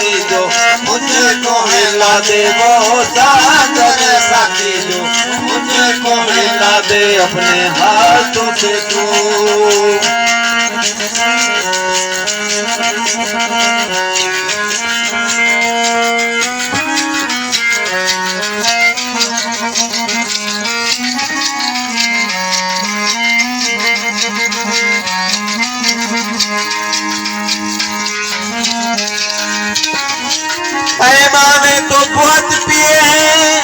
साकी जो मुझको हिला दे, वो सागर साकी जो मुझको हिला दे अपने हाथों से तू। पैमाने तो बहुत पिए हैं,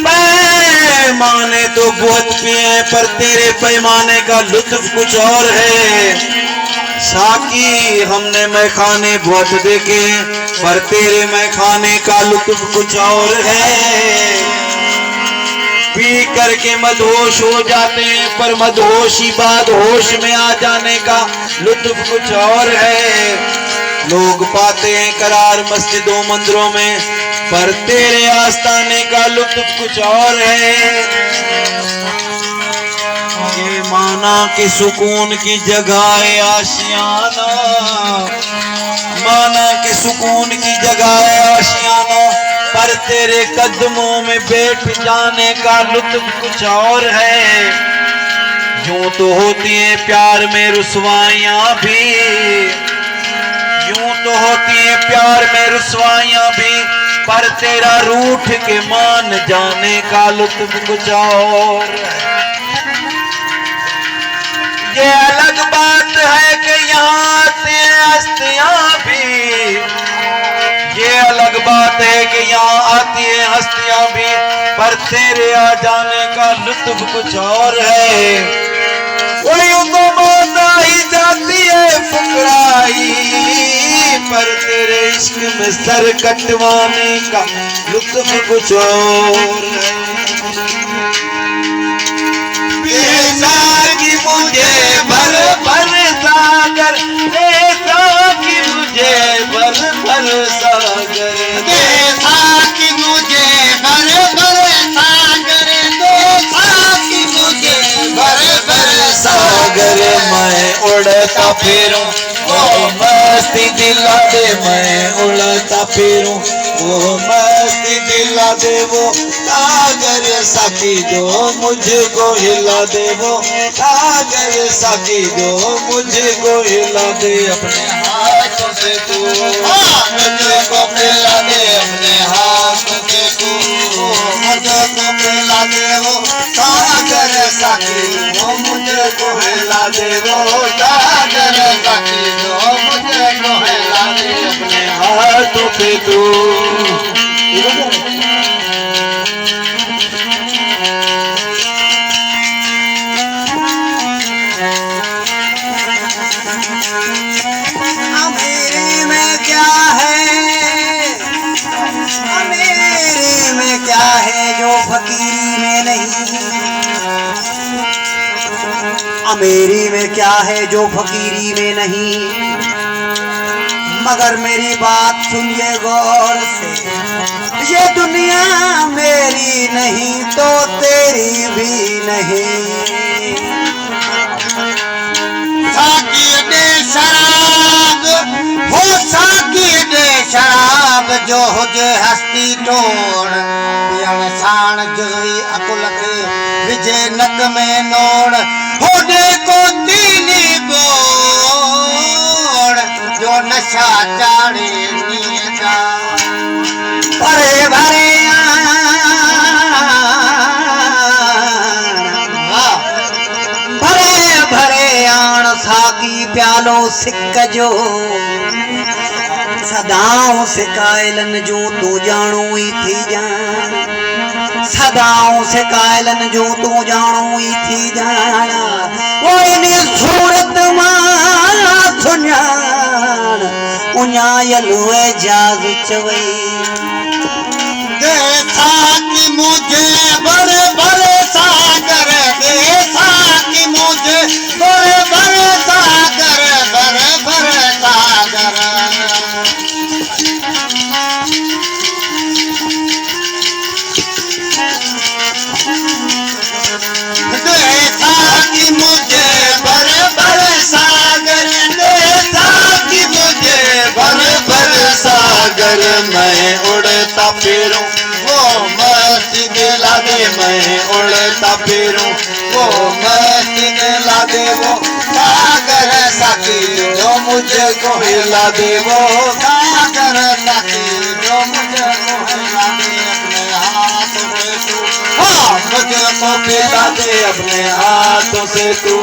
पैमाने तो बहुत पिए हैं, पर तेरे पैमाने का लुत्फ कुछ और है। साकी हमने मैखाने बहुत देखे, पर तेरे मैखाने का लुत्फ कुछ और है। पी करके मदहोश हो जाते हैं, पर मदहोशी बाद होश में आ जाने का लुत्फ कुछ और है। लोग पाते हैं करार मस्जिदों मंदिरों में, पर तेरे आस्ताने का लुत्फ कुछ और है। ये माना कि सुकून की जगह है आशियाना, माना कि सुकून की जगह है आशियाना, पर तेरे कदमों में बैठ जाने का लुत्फ कुछ और है। यूं तो होती है प्यार में रुसवाइयां भी, यूं तो होती है प्यार में रुसवाइयां भी, पर तेरा रूठ के मान जाने का लुत्फ कुछ और है। ये अलग बात है कि यहाँ आती हैं हस्तियां भी, ये अलग बात है कि यहाँ आती हैं हस्तियां भी, पर तेरे आ जाने का लुत्फ कुछ और है। कोई तो मौत ही जाती है फुकराई, पर तेरे इश्क में सर कटवाने का लुत्फ कुछ और है। बेसाकी मुझे भर भर सागर, बेसाकी मुझे भर भर सागर, बेसाकी मुझे भर भर सागर, बेसाकी मुझे भर भर सागर। मैं उड़ता फिरूं वो मस्ती दिला दे, मैं उड़ता फिरूं वो मस्ती दिला दे, वो सागर साकी जो मुझको हिला दे, वो सागर साकी जो मुझको हिला दे अपने हाथों से तू, मुझको हिला दे अपने हाथों से तू, मुझको हिला दे वो सागर साकी जो मुझको हिला दे, वो सागर साकी जो मुझको हिला दे अपने हाथों से तू। मेरे में क्या है, मेरे में क्या है जो फकीरी में नहीं, मेरी में क्या है जो फकीरी में नहीं। मगर मेरी बात सुनिए गौर से, ये दुनिया मेरी नहीं तो तेरी भी नहीं। साकी दे शराब, हो साकी दे शराब, जो हुजे हस्ती तोड़, पियण साण जुज़वी अकुल खे विझे नक में नोड़, होॾे को तीनी बोड़, जो नशा चाड़े नींद परे भरे भरे भरे आण साकी प्यालो सिक जो, सदाऊं सिकायलन जो तू जाणू ही थी जान, सदाऊं सिकायलन जो तू जाणू ही थी जान। वो इन सूरत मां सुञाण, उञायल एजाज़ चवई, दे साकी मुझे भर भर सागर, दे साकी मुझे भर भर सागर, भर भर सागर। दे साकी मुझे भर भर सागर, दे साकी मुझे उड़ता फिरूं वो मस्ती दिला दे वो सागर साकी जो मुझको हिला दे वो सागर साकी जो मुझको हिला दे अपने हाथों से तू मुझको पिला दे अपने हाथों से तू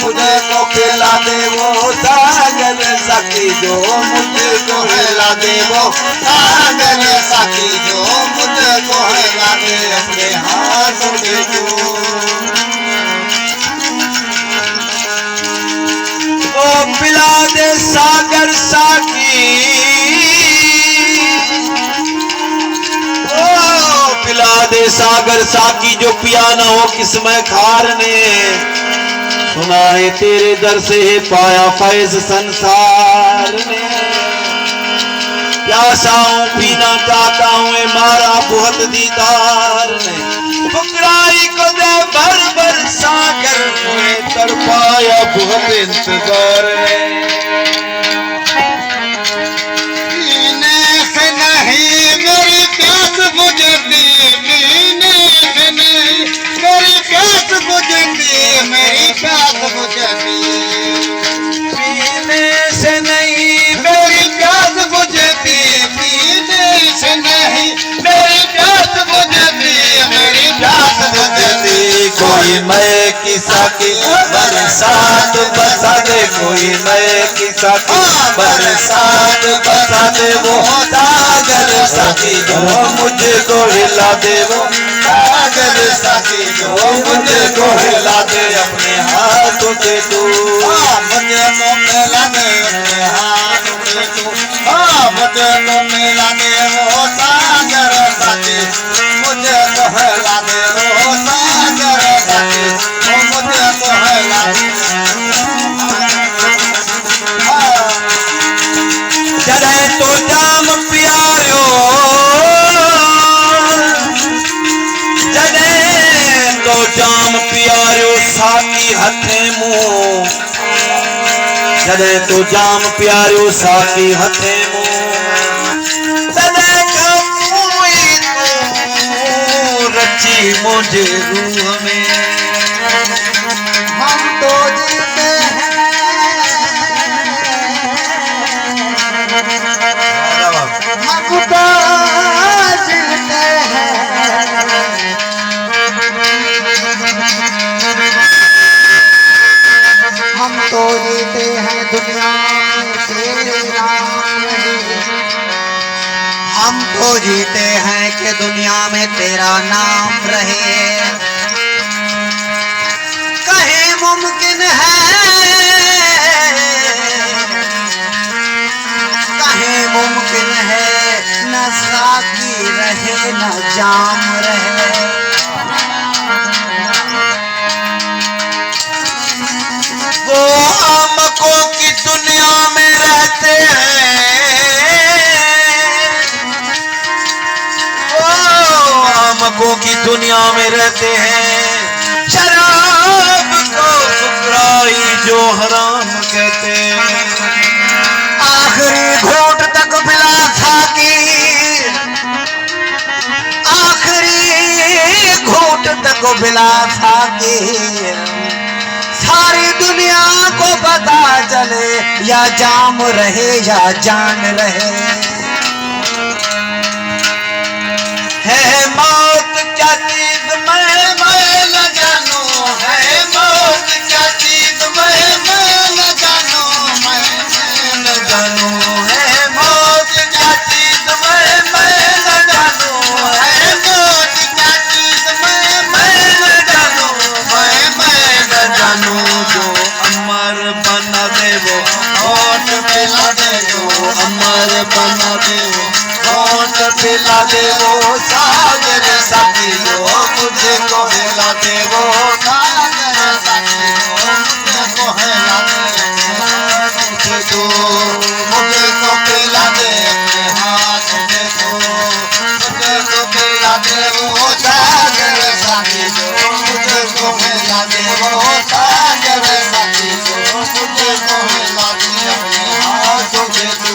मुझको पिला दे वो सागर साकी जो मुझको हिला दे वो सागर साकी जो मुझको हिला दे अपने हाथों से तू ओ पिला दे सागर साकी ओ पिला दे सागर साकी जो पिया ना हो किस्म खार ने सुना है तेरे दर से पाया फैज संसार ने प्यासा हूँ पीना चाहता हूँ मारा बहुत दीदार ने फुकराई को दे भर भर सागर मुझे तड़पाया बहुत इंतजार ने पीने से नहीं मेरी प्यास बुझती पीने से नहीं मेरी प्यास बुझती मेरी प्यास बुझती पीने से नहीं मेरी प्यास बुझती पीने से नहीं मेरी प्यास बुझती मेरी प्यास बुझती कोई मैं किसा की बरसात बसा दे कोई मैं किसा की बरसात बसा दे वो सागर साकी जो मुझको हिला दे वो सागर साकी जो मुझको हिला दे अपने हाथों से तू मुझको मिला दे अपने हाथों से तू मुझको मिला दे वो सागर साकी मुझको हिला दे वो सागर साकी मुझको हिला दे जड़े तो जाम प्यारो जड़े तो जाम प्यारो साकी हथे मुंह जड़े तो जाम प्यारो साकी हथे मुंह जड़े कमूई तू रची मुझे रूह में हम तो जीते हैं हम तो जीते हैं हम तो जीते हैं दुनिया में तेरा हम तो जीते हैं कि दुनिया में तेरा नाम रहे कहीं मुमकिन है कहीं मुमकिन है न साकी रहे न जाम रहे वो आमकों की दुनिया में रहते हैं वो आमकों की दुनिया में रहते हैं शराब को फुकराई जो हराम कहते हैं आखिरी घूंट तक पिला साकी आखिरी घूंट तक पिला साकी सारी दुनिया को पता चले या जाम रहे या जान रहे है मौत क्या चीज मैं न जानू है मौत क्या चीज मैं न जानू मैं न जानू है मौत क्या चीज मैं न जानू है मौत क्या चीज मैं न जानू मैं न जानू जो अमर बना दे वो होठ पिला दे जो अमर बना दे वो होठ पिला दे वो सागर साकी जो मुझको हिला दे वो सागर साकी जो मुझको हिला दे मुझको पिला दे अपने हाथ में तो मुझको पिला दे वो सागर साकी जो मुझको हिला दे वो सागर साकी जो मुझको हिला दे अपने हाथों से तू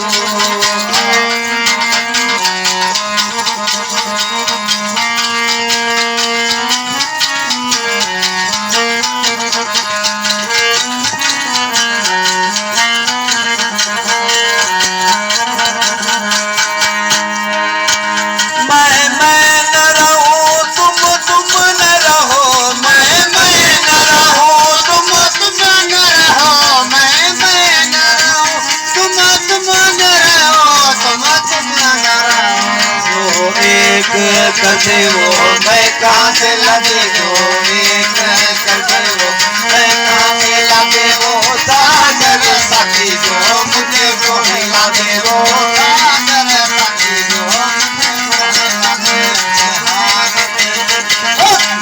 एक कर दे वो मैं कहाँ से ला दे वो एक कर दे वो मैं कहाँ से ला दे वो सागर साथी जो मुझे को हिला दे वो सागर साथी जो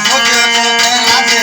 मुझे को हिला दे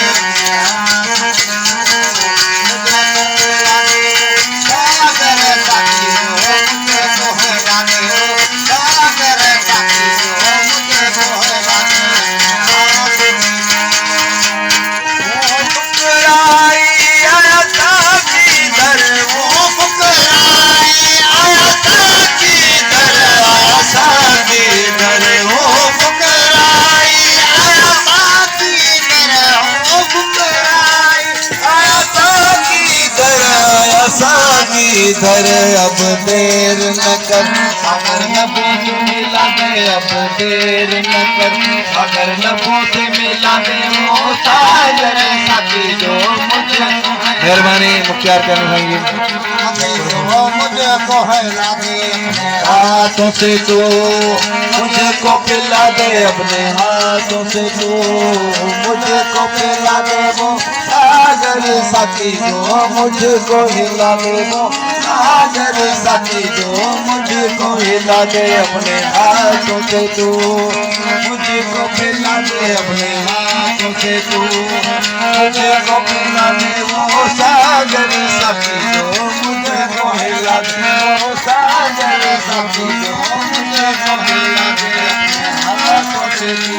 इधर अब देर न कर अगर नबों से मिला दे अब देर न कर अगर नबों से मिला दे वो सागर साथी जो मुझे मेहरबानी मुख्तियार करना चाहिए मुझे को हिला दे हाथों से तू मुझे को पिला दे अपने हाथों से तू मुझे को पिला दे वो सागर साथी जो मुझको हिला दे वो सागर साथी जो मुझको हिला दे अपने हाथों से तू मुझको पिला दे अपने हाथों से तू मुझको पिला दे वो सागर साथी जो मुझको हिला दे वो सागर साथी जो मुझको हिला दे अपने हाथों से तू